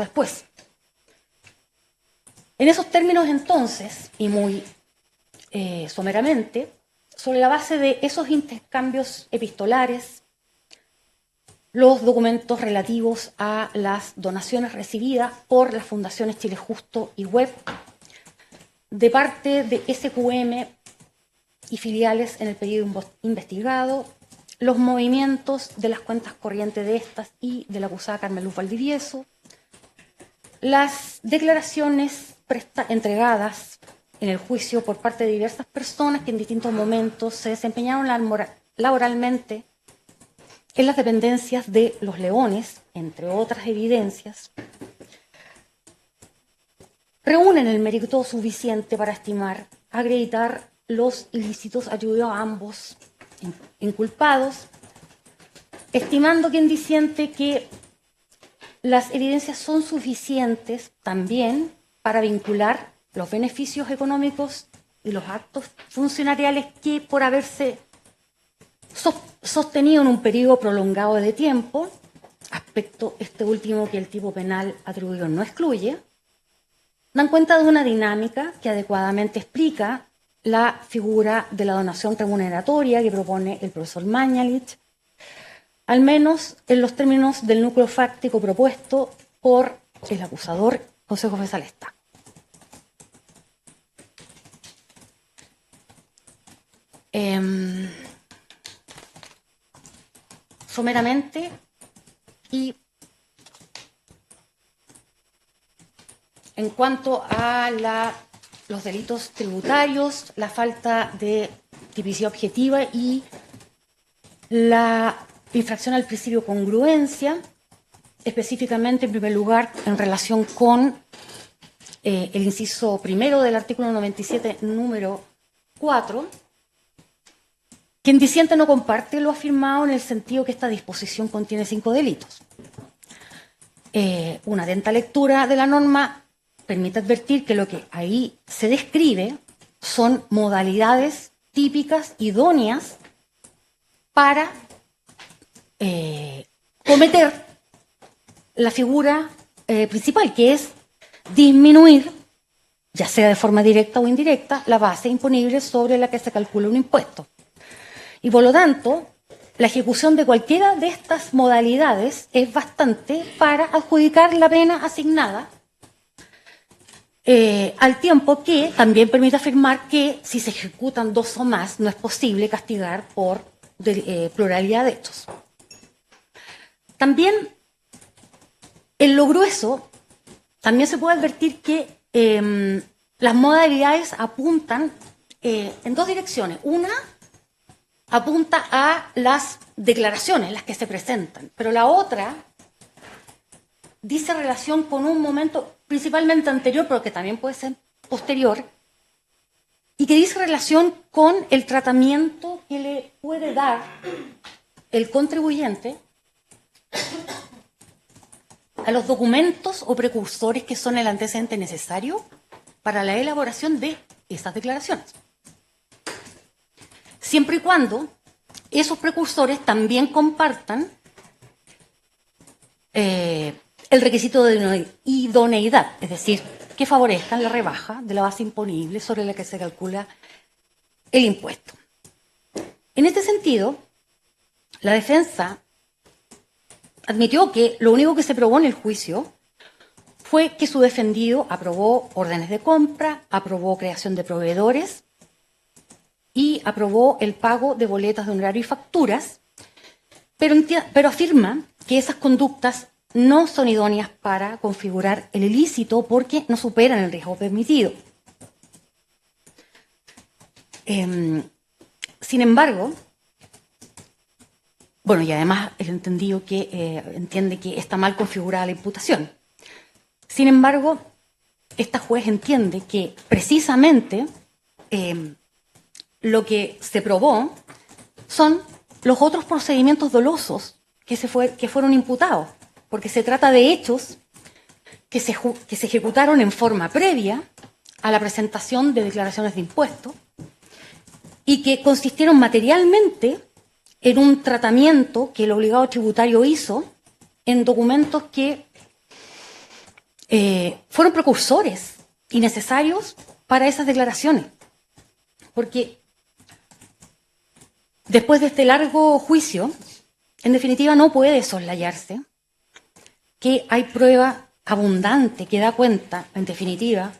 después. En esos términos, entonces, y muy someramente, sobre la base de esos intercambios epistolares, los documentos relativos a las donaciones recibidas por las fundaciones Chile Justo y Web, de parte de SQM y filiales en el periodo investigado, los movimientos de las cuentas corrientes de estas y de la acusada Carmen Luz Valdivieso, las declaraciones entregadas en el juicio por parte de diversas personas que en distintos momentos se desempeñaron laboralmente en las dependencias de Los Leones, entre otras evidencias, reúnen el mérito suficiente para estimar, acreditar los ilícitos atribuidos a ambos inculpados, estimando quien disiente que las evidencias son suficientes también para vincular los beneficios económicos y los actos funcionariales que, por haberse sostenido en un periodo prolongado de tiempo, aspecto este último que el tipo penal atribuido no excluye, dan cuenta de una dinámica que adecuadamente explica la figura de la donación remuneratoria que propone el profesor Mañalich, al menos en los términos del núcleo fáctico propuesto por el acusador José José Salesta. Someramente y en cuanto a los delitos tributarios, la falta de tipicidad objetiva y la infracción al principio de congruencia, específicamente, en primer lugar, en relación con el inciso primero del artículo 97, número 4, quien disiente no comparte lo afirmado en el sentido que esta disposición contiene 5 delitos. Una atenta lectura de la norma permite advertir que lo que ahí se describe son modalidades típicas idóneas para cometer la figura principal, que es disminuir, ya sea de forma directa o indirecta, la base imponible sobre la que se calcula un impuesto. Y por lo tanto, la ejecución de cualquiera de estas modalidades es bastante para adjudicar la pena asignada, al tiempo que también permite afirmar que si se ejecutan 2 o más, no es posible castigar por pluralidad de hechos. También, en lo grueso, también se puede advertir que las modalidades apuntan en 2 direcciones. Una apunta a las declaraciones, las que se presentan, pero la otra dice relación con un momento principalmente anterior, pero que también puede ser posterior, y que dice relación con el tratamiento que le puede dar el contribuyente a los documentos o precursores que son el antecedente necesario para la elaboración de esas declaraciones. Siempre y cuando esos precursores también compartan el requisito de idoneidad, es decir, que favorezcan la rebaja de la base imponible sobre la que se calcula el impuesto. En este sentido, la defensa admitió que lo único que se probó en el juicio fue que su defendido aprobó órdenes de compra, aprobó creación de proveedores y aprobó el pago de boletas de honorario y facturas, pero afirma que esas conductas no son idóneas para configurar el ilícito porque no superan el riesgo permitido. Sin embargo, bueno, y además el entendido que entiende que está mal configurada la imputación. Sin embargo, esta juez entiende que precisamente lo que se probó son los otros procedimientos dolosos que fueron imputados, porque se trata de hechos que se ejecutaron en forma previa a la presentación de declaraciones de impuestos y que consistieron materialmente en un tratamiento que el obligado tributario hizo en documentos que fueron precursores y necesarios para esas declaraciones. Porque después de este largo juicio, en definitiva no puede soslayarse que hay prueba abundante que da cuenta, en definitiva,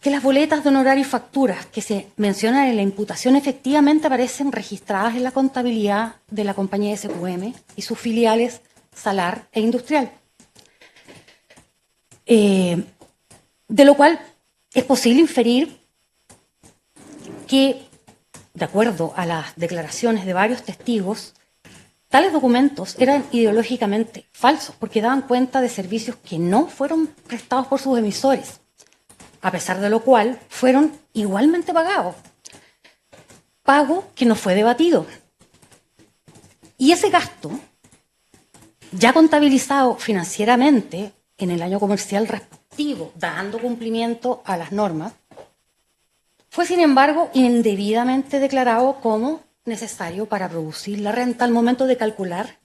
que las boletas de honorario y facturas que se mencionan en la imputación efectivamente aparecen registradas en la contabilidad de la compañía SQM y sus filiales Salar e Industrial. De lo cual es posible inferir que, de acuerdo a las declaraciones de varios testigos, tales documentos eran ideológicamente falsos porque daban cuenta de servicios que no fueron prestados por sus emisores, a pesar de lo cual fueron igualmente pagados. Pago que no fue debatido. Y ese gasto, ya contabilizado financieramente en el año comercial respectivo, dando cumplimiento a las normas, fue sin embargo indebidamente declarado como necesario para producir la renta al momento de calcular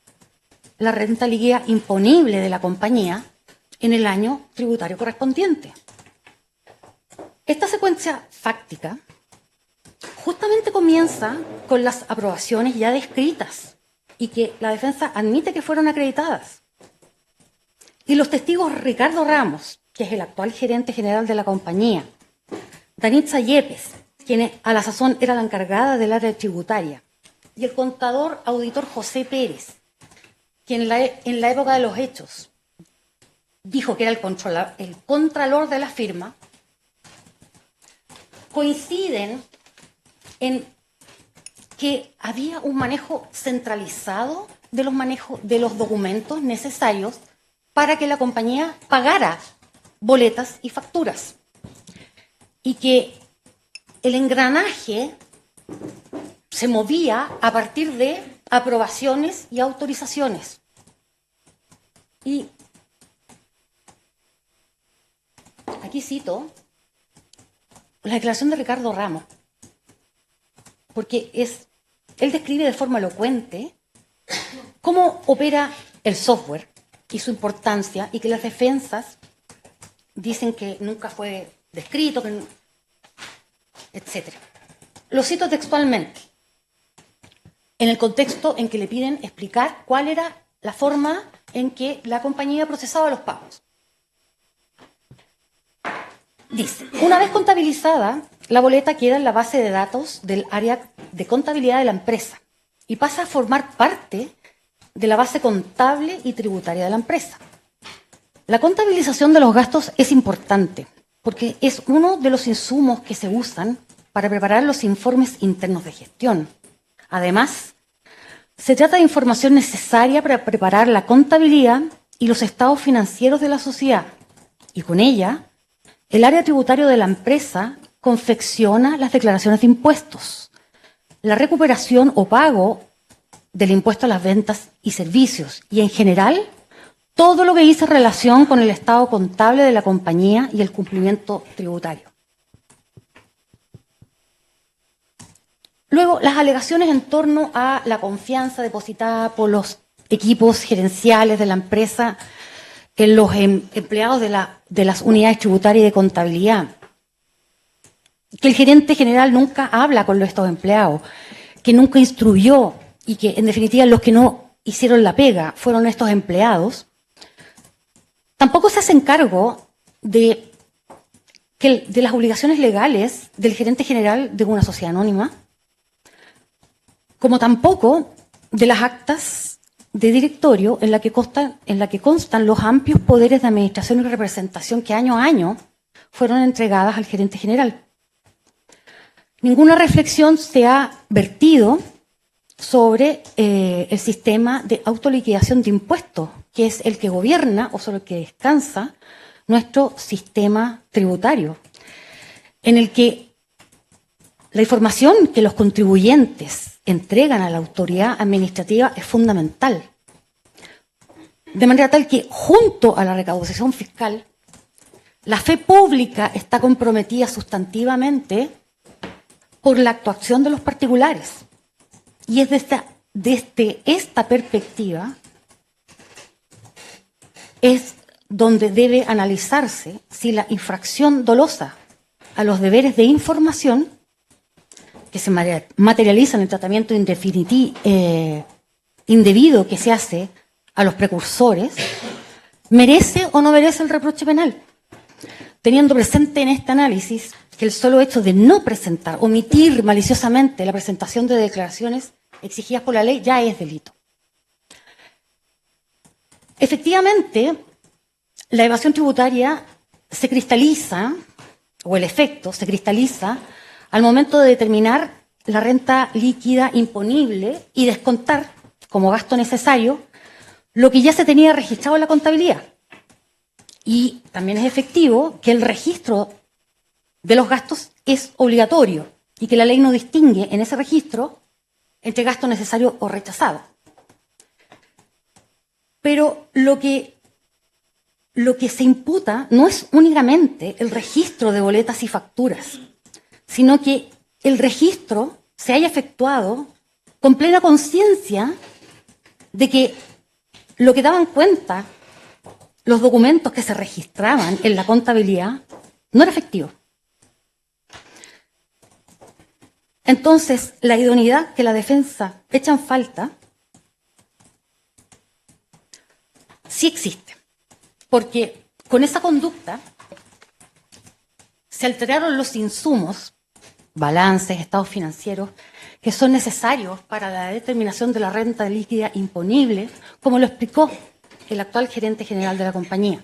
la renta líquida imponible de la compañía en el año tributario correspondiente. Esta secuencia fáctica justamente comienza con las aprobaciones ya descritas y que la defensa admite que fueron acreditadas. Y los testigos Ricardo Ramos, que es el actual gerente general de la compañía, Danitza Yepes, quien a la sazón era la encargada del área tributaria, y el contador auditor José Pérez, quien en la época de los hechos dijo que era el contralor de la firma, coinciden en que había un manejo centralizado de los documentos necesarios para que la compañía pagara boletas y facturas. Y que el engranaje se movía a partir de aprobaciones y autorizaciones. Y aquí cito la declaración de Ricardo Ramos, porque él describe de forma elocuente cómo opera el software y su importancia, y que las defensas dicen que nunca fue descrito, etc. Lo cito textualmente, en el contexto en que le piden explicar cuál era la forma en que la compañía procesaba los pagos. Dice, una vez contabilizada, la boleta queda en la base de datos del área de contabilidad de la empresa y pasa a formar parte de la base contable y tributaria de la empresa. La contabilización de los gastos es importante porque es uno de los insumos que se usan para preparar los informes internos de gestión. Además, se trata de información necesaria para preparar la contabilidad y los estados financieros de la sociedad, y con ella, el área tributaria de la empresa confecciona las declaraciones de impuestos, la recuperación o pago del impuesto a las ventas y servicios, y en general, todo lo que dice relación con el estado contable de la compañía y el cumplimiento tributario. Luego, las alegaciones en torno a la confianza depositada por los equipos gerenciales de la empresa en los empleados de las unidades tributarias y de contabilidad, que el gerente general nunca habla con estos empleados, que nunca instruyó y que, en definitiva, los que no hicieron la pega fueron estos empleados, tampoco se hacen cargo de las obligaciones legales del gerente general de una sociedad anónima, como tampoco de las actas de directorio en la que constan los amplios poderes de administración y representación que año a año fueron entregadas al gerente general. Ninguna reflexión se ha vertido sobre el sistema de autoliquidación de impuestos, que es el que gobierna o sobre el que descansa nuestro sistema tributario, en el que la información que los contribuyentes entregan a la autoridad administrativa es fundamental. De manera tal que, junto a la recaudación fiscal, la fe pública está comprometida sustantivamente por la actuación de los particulares. Y es desde esta perspectiva es donde debe analizarse si la infracción dolosa a los deberes de información que se materializa en el tratamiento indebido que se hace a los precursores merece o no merece el reproche penal, teniendo presente en este análisis que el solo hecho de no presentar, omitir maliciosamente la presentación de declaraciones exigidas por la ley ya es delito. Efectivamente, la evasión tributaria se cristaliza, o el efecto se cristaliza, al momento de determinar la renta líquida imponible y descontar como gasto necesario lo que ya se tenía registrado en la contabilidad. Y también es efectivo que el registro de los gastos es obligatorio y que la ley no distingue en ese registro entre gasto necesario o rechazado. Pero lo que se imputa no es únicamente el registro de boletas y facturas, sino que el registro se haya efectuado con plena conciencia de que lo que daban cuenta los documentos que se registraban en la contabilidad no era efectivo. Entonces, la idoneidad que la defensa echa en falta sí existe, porque con esa conducta se alteraron los insumos, balances, estados financieros, que son necesarios para la determinación de la renta líquida imponible, como lo explicó el actual gerente general de la compañía.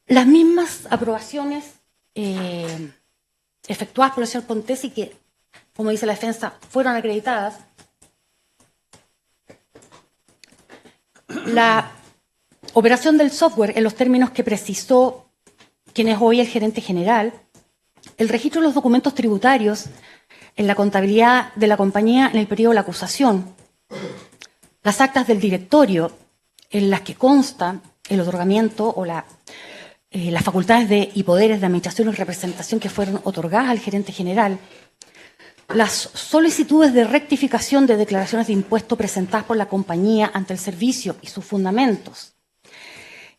Las mismas aprobaciones efectuadas por el señor Pontesi, que, como dice la defensa, fueron acreditadas, la operación del software en los términos que precisó quien es hoy el gerente general, el registro de los documentos tributarios en la contabilidad de la compañía en el periodo de la acusación, las actas del directorio en las que consta el otorgamiento o las facultades y poderes de administración y representación que fueron otorgadas al gerente general, las solicitudes de rectificación de declaraciones de impuesto presentadas por la compañía ante el servicio y sus fundamentos,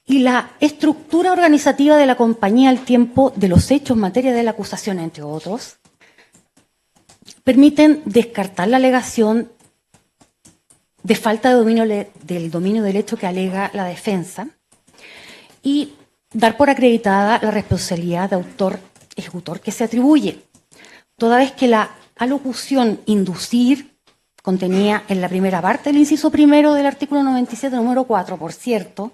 y la estructura organizativa de la compañía al tiempo de los hechos en materia de la acusación, entre otros, permiten descartar la alegación de falta de dominio del dominio del hecho que alega la defensa y dar por acreditada la responsabilidad de autor ejecutor que se atribuye, toda vez que la alocución inducir contenía en la primera parte del inciso primero del artículo 97, número 4, por cierto,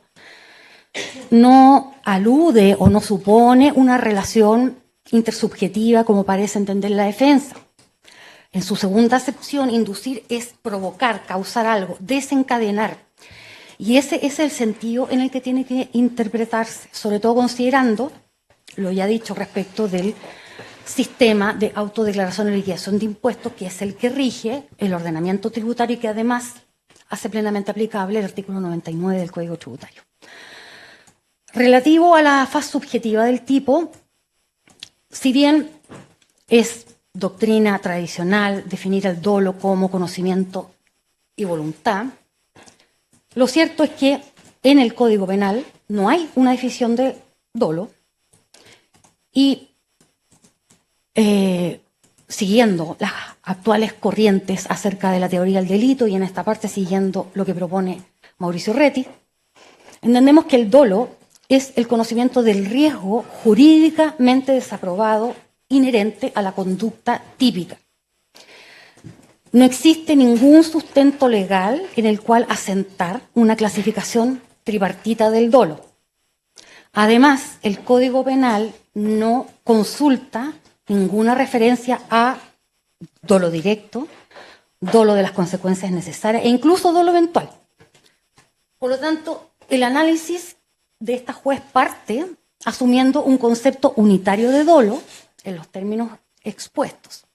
no alude o no supone una relación intersubjetiva como parece entender la defensa. En su segunda acepción, inducir es provocar, causar algo, desencadenar. Y ese es el sentido en el que tiene que interpretarse, sobre todo considerando lo ya dicho respecto del sistema de autodeclaración y liquidación de impuestos, que es el que rige el ordenamiento tributario y que además hace plenamente aplicable el artículo 99 del Código Tributario. Relativo a la faz subjetiva del tipo, si bien es doctrina tradicional definir el dolo como conocimiento y voluntad, lo cierto es que en el Código Penal no hay una definición de dolo y siguiendo las actuales corrientes acerca de la teoría del delito y en esta parte siguiendo lo que propone Mauricio Reti, entendemos que el dolo es el conocimiento del riesgo jurídicamente desaprobado inherente a la conducta típica. No existe ningún sustento legal en el cual asentar una clasificación tripartita del dolo. Además, el Código Penal no consulta ninguna referencia a dolo directo, dolo de las consecuencias necesarias e incluso dolo eventual. Por lo tanto, el análisis de esta juez parte asumiendo un concepto unitario de dolo en los términos expuestos.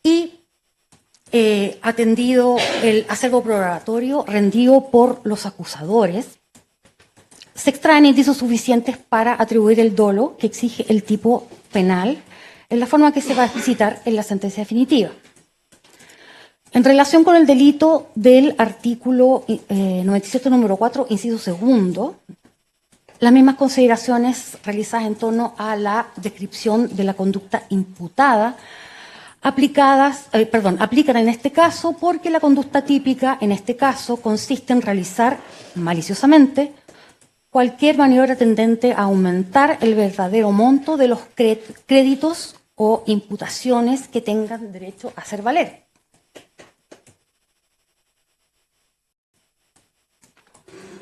Y atendido el acervo probatorio rendido por los acusadores, se extraen indicios suficientes para atribuir el dolo que exige el tipo penal en la forma que se va a explicitar en la sentencia definitiva. En relación con el delito del artículo 97, número 4, inciso segundo, las mismas consideraciones realizadas en torno a la descripción de la conducta imputada aplican en este caso porque la conducta típica en este caso consiste en realizar maliciosamente cualquier maniobra tendente a aumentar el verdadero monto de los créditos o imputaciones que tengan derecho a hacer valer.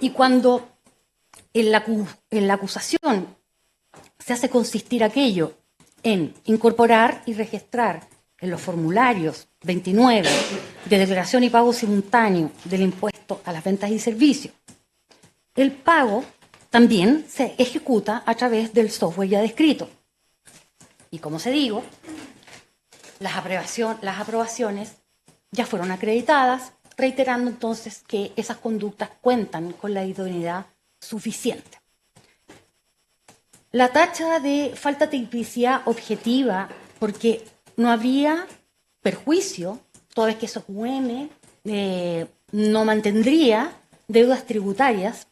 Y cuando en la acusación se hace consistir aquello en incorporar y registrar en los formularios 29 de declaración y pago simultáneo del impuesto a las ventas y servicios, el pago también se ejecuta a través del software ya descrito. Y como se digo, las aprobaciones ya fueron acreditadas, reiterando entonces que esas conductas cuentan con la idoneidad suficiente. La tacha de falta de tipicidad objetiva, porque no habría perjuicio, toda vez que esos UM no mantendría deudas tributarias,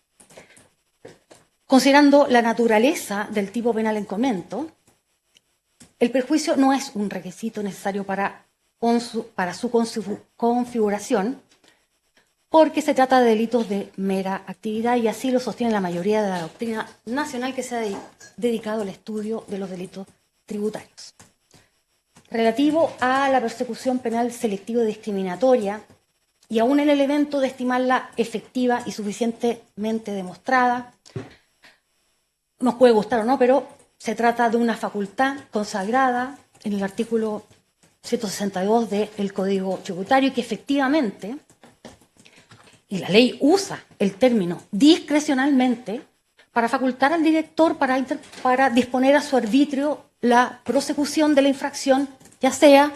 considerando la naturaleza del tipo penal en comento, el perjuicio no es un requisito necesario para su configuración, porque se trata de delitos de mera actividad y así lo sostiene la mayoría de la doctrina nacional que se ha dedicado al estudio de los delitos tributarios. Relativo a la persecución penal selectiva y discriminatoria, y aún en el evento de estimarla efectiva y suficientemente demostrada, nos puede gustar o no, pero se trata de una facultad consagrada en el artículo 162 del Código Tributario y que efectivamente, y la ley usa el término discrecionalmente para facultar al director para disponer a su arbitrio la prosecución de la infracción, ya sea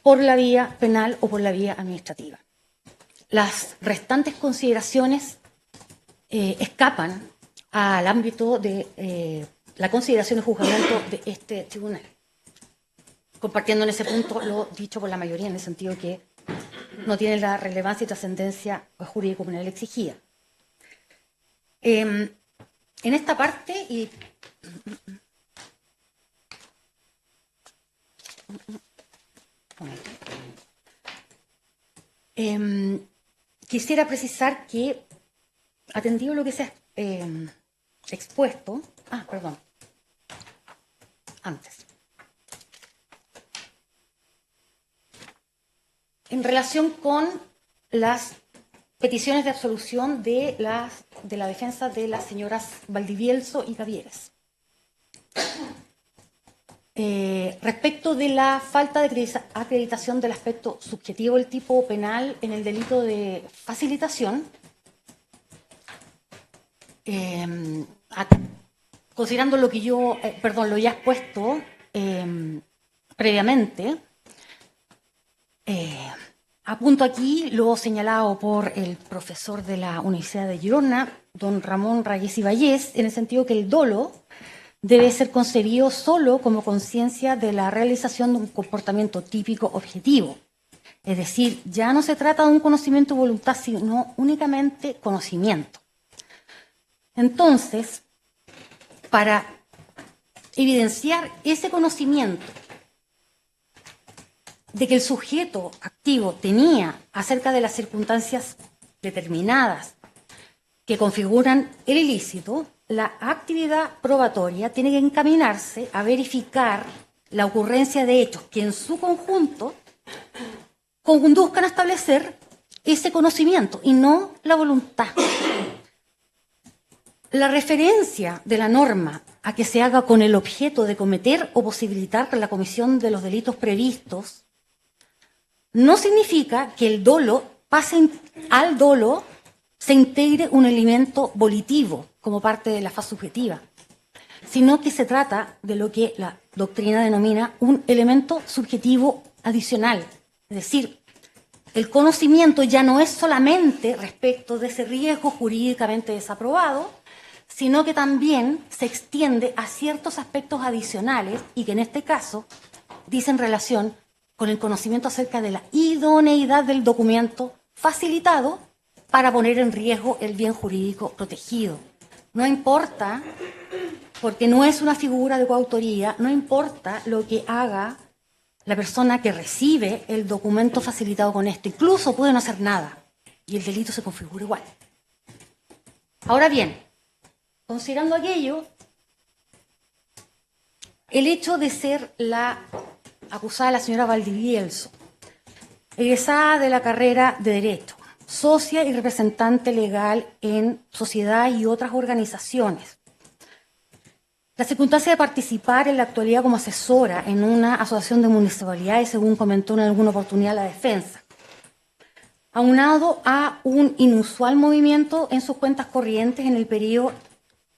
por la vía penal o por la vía administrativa. Las restantes consideraciones escapan al ámbito de la consideración y juzgamiento de este tribunal, compartiendo en ese punto lo dicho por la mayoría, en el sentido que no tiene la relevancia y trascendencia jurídico-penal exigida. En esta parte, quisiera precisar que, atendido lo que se ha expuesto, antes. En relación con las peticiones de absolución de la defensa de las señoras Valdivielso y Gavieres. Respecto de la falta de acreditación del aspecto subjetivo del tipo penal en el delito de facilitación, considerando lo que lo ya expuesto previamente, apunto aquí lo señalado por el profesor de la Universidad de Girona, don Ramón Reyes Ibáñez, en el sentido que el dolo debe ser concebido solo como conciencia de la realización de un comportamiento típico objetivo. Es decir, ya no se trata de un conocimiento de voluntad, sino únicamente conocimiento. Entonces, para evidenciar ese conocimiento de que el sujeto activo tenía acerca de las circunstancias determinadas que configuran el ilícito, la actividad probatoria tiene que encaminarse a verificar la ocurrencia de hechos que en su conjunto conduzcan a establecer ese conocimiento y no la voluntad. La referencia de la norma a que se haga con el objeto de cometer o posibilitar la comisión de los delitos previstos no significa que el dolo al dolo se integre un elemento volitivo como parte de la fase subjetiva, sino que se trata de lo que la doctrina denomina un elemento subjetivo adicional. Es decir, el conocimiento ya no es solamente respecto de ese riesgo jurídicamente desaprobado, sino que también se extiende a ciertos aspectos adicionales y que en este caso dicen relación con el conocimiento acerca de la idoneidad del documento facilitado para poner en riesgo el bien jurídico protegido. No importa, porque no es una figura de coautoría, no importa lo que haga la persona que recibe el documento facilitado con esto. Incluso puede no hacer nada y el delito se configura igual. Ahora bien, considerando aquello, el hecho de ser la acusada, la señora Valdivielso, egresada de la carrera de Derecho, socia y representante legal en sociedad y otras organizaciones, la circunstancia de participar en la actualidad como asesora en una asociación de municipalidades, según comentó en alguna oportunidad la defensa, aunado a un inusual movimiento en sus cuentas corrientes en el periodo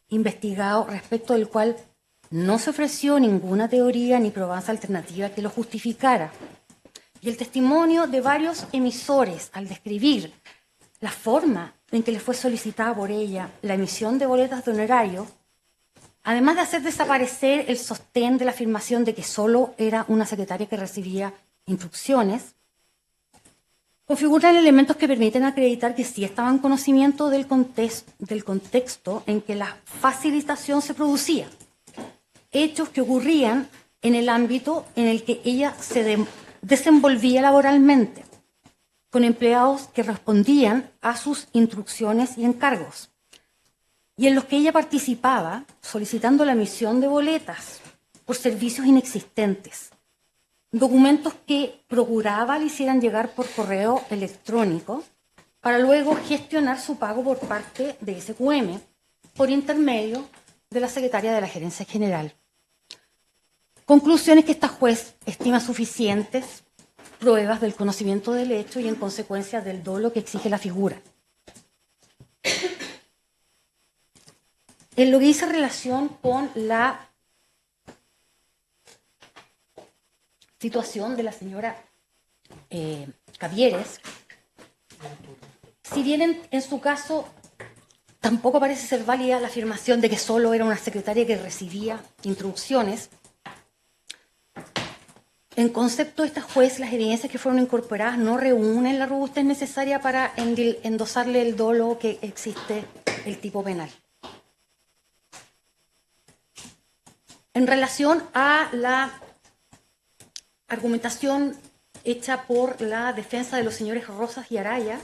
investigado, respecto del cual no se ofreció ninguna teoría ni probanza alternativa que lo justificara. Y el testimonio de varios emisores al describir la forma en que le fue solicitada por ella la emisión de boletas de honorario, además de hacer desaparecer el sostén de la afirmación de que solo era una secretaria que recibía instrucciones, configuran elementos que permiten acreditar que sí estaba en conocimiento del contexto en que la facilitación se producía, hechos que ocurrían en el ámbito en el que ella se desenvolvía laboralmente, con empleados que respondían a sus instrucciones y encargos, y en los que ella participaba solicitando la emisión de boletas por servicios inexistentes, documentos que procuraba le hicieran llegar por correo electrónico para luego gestionar su pago por parte de SQM por intermedio de la secretaria de la Gerencia General. Conclusiones que esta juez estima suficientes pruebas del conocimiento del hecho y en consecuencia del dolo que exige la figura. En lo que dice relación con la situación de la señora Cavieres, si bien en su caso tampoco parece ser válida la afirmación de que solo era una secretaria que recibía instrucciones, en concepto de esta juez, las evidencias que fueron incorporadas no reúnen la robustez necesaria para endosarle el dolo que existe el tipo penal. En relación a la argumentación hecha por la defensa de los señores Rosas y Araya,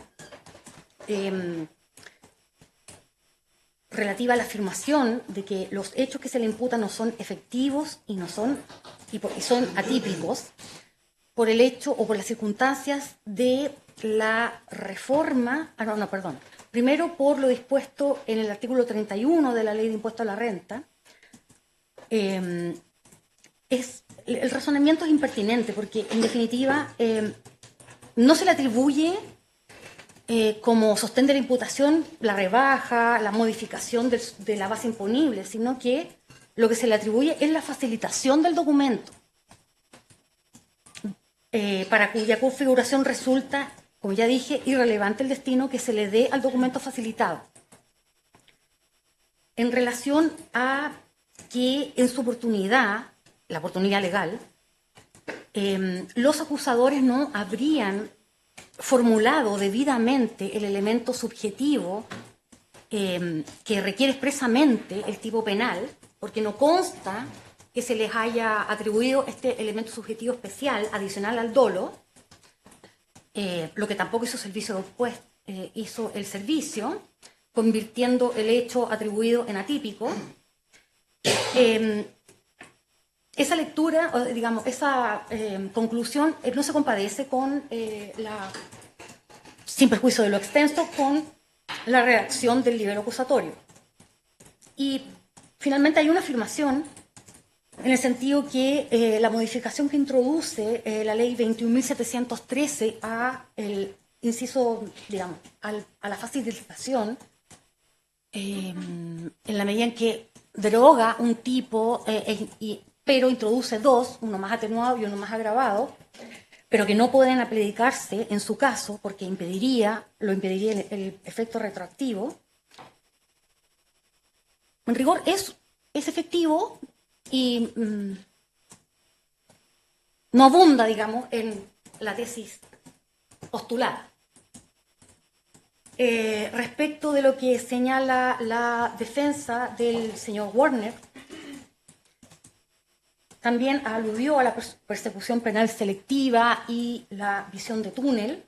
relativa a la afirmación de que los hechos que se le imputan no son efectivos y son atípicos por el hecho o por las circunstancias de la reforma, primero por lo dispuesto en el artículo 31 de la Ley de Impuesto a la Renta. El razonamiento es impertinente porque, en definitiva, no se le atribuye como sostén de la imputación la rebaja, la modificación de la base imponible, sino que lo que se le atribuye es la facilitación del documento, para cuya configuración resulta, como ya dije, irrelevante el destino que se le dé al documento facilitado. En relación a que en su oportunidad, la oportunidad legal, los acusadores no habrían formulado debidamente el elemento subjetivo que requiere expresamente el tipo penal, porque no consta que se les haya atribuido este elemento subjetivo especial adicional al dolo, lo que tampoco hizo servicio después, hizo el servicio, convirtiendo el hecho atribuido en atípico. Esa lectura, digamos, esa conclusión no se compadece con sin perjuicio de lo extenso, con la redacción del libelo acusatorio. Y finalmente hay una afirmación en el sentido que la modificación que introduce la ley 21.713 a el inciso, digamos, a la facilitación, en la medida en que deroga un tipo, pero introduce dos, uno más atenuado y uno más agravado, pero que no pueden aplicarse en su caso porque lo impediría el efecto retroactivo. En rigor es efectivo y no abunda, digamos, en la tesis postulada. Respecto de lo que señala la defensa del señor Warner, también aludió a la persecución penal selectiva y la visión de túnel,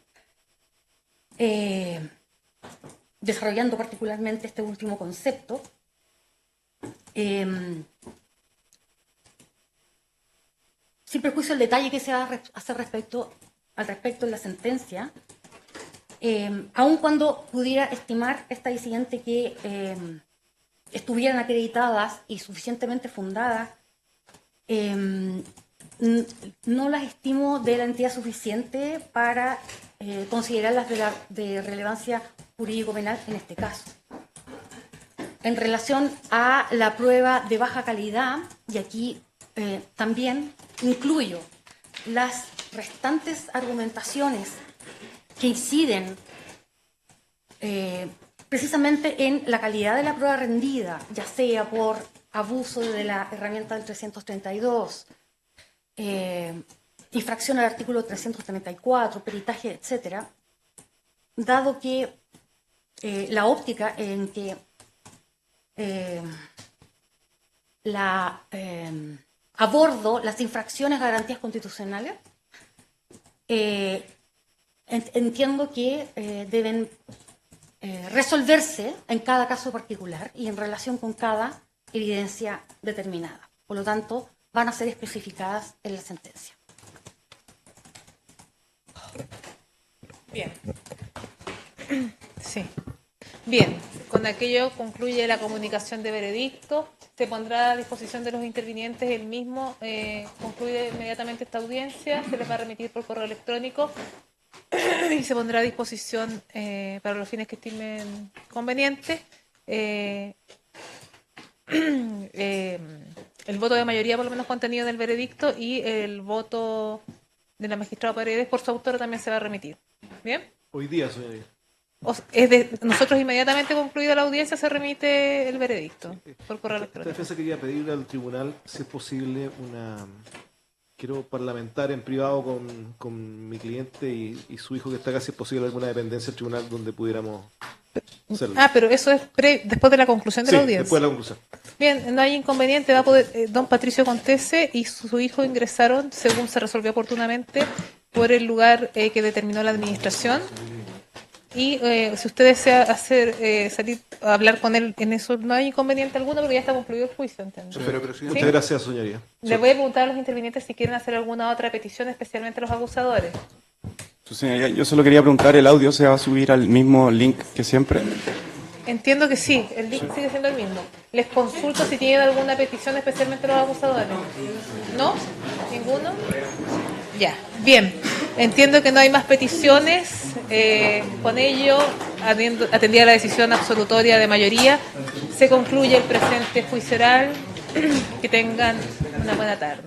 desarrollando particularmente este último concepto. Sin perjuicio del detalle que se hace al respecto en la sentencia, aun cuando pudiera estimar esta disidente que estuvieran acreditadas y suficientemente fundadas, no las estimo de la entidad suficiente para considerarlas de relevancia jurídico-penal en este caso. En relación a la prueba de baja calidad, y aquí también incluyo las restantes argumentaciones que inciden precisamente en la calidad de la prueba rendida, ya sea por abuso de la herramienta del 332, infracción al artículo 334, peritaje, etcétera, dado que la óptica en que abordo las infracciones a garantías constitucionales, entiendo que deben resolverse en cada caso particular y en relación con cada evidencia determinada. Por lo tanto, van a ser especificadas en la sentencia. Bien. Sí. Bien, con aquello concluye la comunicación de veredicto. Se pondrá a disposición de los intervinientes el mismo. Concluye inmediatamente esta audiencia. Se les va a remitir por correo electrónico y se pondrá a disposición para los fines que estimen convenientes. El voto de mayoría, por lo menos contenido en el veredicto, y el voto de la magistrada Paredes por su autora también se va a remitir. ¿Bien? Hoy día, señoría. Nosotros inmediatamente concluida la audiencia se remite el veredicto por correo Esta electrónico. defensa quería pedirle al tribunal, si es posible, quiero parlamentar en privado con mi cliente y su hijo que está acá, si es posible, alguna dependencia del tribunal donde pudiéramos hacerlo. Pero eso es después de la conclusión de la audiencia. Después de la conclusión. Bien, no hay inconveniente, va a poder, don Patricio Contese y su hijo ingresaron, según se resolvió oportunamente, por el lugar que determinó la administración. Y si usted desea salir a hablar con él en eso, no hay inconveniente alguno porque ya está concluido el juicio, ¿entiendes? Muchas gracias, señoría. Le voy a preguntar a los intervinientes si quieren hacer alguna otra petición, especialmente los acusadores. Señoría, yo solo quería preguntar, ¿el audio se va a subir al mismo link que siempre? Entiendo que sí, el link sigue siendo el mismo. Les consulto si tienen alguna petición, especialmente los acusadores. ¿No? ¿Ninguno? Ya, bien. Entiendo que no hay más peticiones. Con ello, atendida la decisión absolutoria de mayoría, se concluye el presente juicio oral. Que tengan una buena tarde.